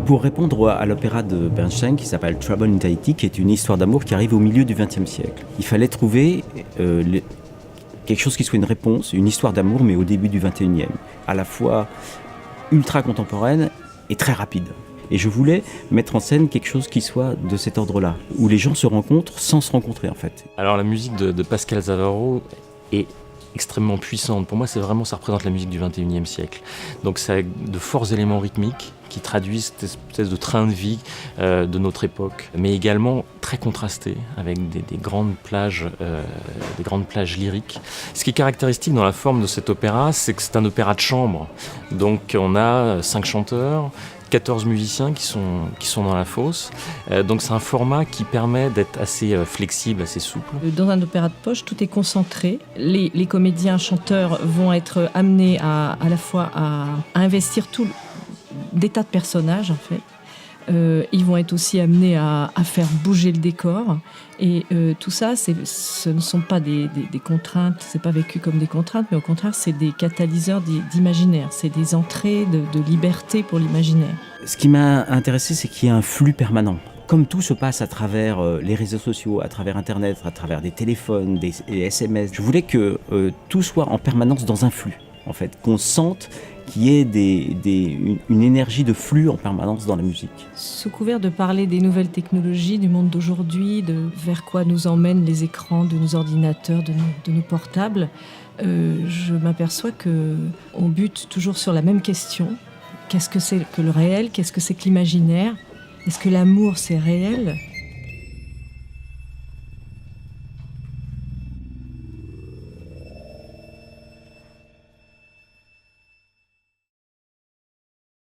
Pour répondre à l'opéra de Bernstein qui s'appelle Trouble in Tahiti, qui est une histoire d'amour qui arrive au milieu du XXe siècle, il fallait trouver quelque chose qui soit une réponse, une histoire d'amour, mais au début du XXIe, à la fois ultra contemporaine et très rapide. Et je voulais mettre en scène quelque chose qui soit de cet ordre-là, où les gens se rencontrent sans se rencontrer en fait. Alors la musique de Pascal Zavaro est extrêmement puissante. Pour moi, ça représente la musique du XXIe siècle. Donc ça a de forts éléments rythmiques qui traduisent cette espèce de train de vie de notre époque, mais également très contrasté avec des grandes plages lyriques. Ce qui est caractéristique dans la forme de cet opéra, c'est que c'est un opéra de chambre. Donc on a 5 chanteurs, 14 musiciens qui sont dans la fosse. Donc c'est un format qui permet d'être assez flexible, assez souple. Dans un opéra de poche, tout est concentré. Les comédiens, chanteurs vont être amenés à la fois à investir des tas de personnages en fait. Ils vont être aussi amenés à faire bouger le décor. Et tout ça, ce ne sont pas des contraintes, c'est pas vécu comme des contraintes, mais au contraire, c'est des catalyseurs d'imaginaire. C'est des entrées de liberté pour l'imaginaire. Ce qui m'a intéressé, c'est qu'il y a un flux permanent. Comme tout se passe à travers les réseaux sociaux, à travers Internet, à travers des téléphones, des SMS, je voulais que tout soit en permanence dans un flux, en fait, qu'on sente qu'il y ait une énergie de flux en permanence dans la musique. Sous couvert de parler des nouvelles technologies, du monde d'aujourd'hui, vers quoi nous emmènent les écrans de nos ordinateurs, de nos portables, je m'aperçois qu'on bute toujours sur la même question. Qu'est-ce que c'est que le réel ? Qu'est-ce que c'est que l'imaginaire ? Est-ce que l'amour, c'est réel ?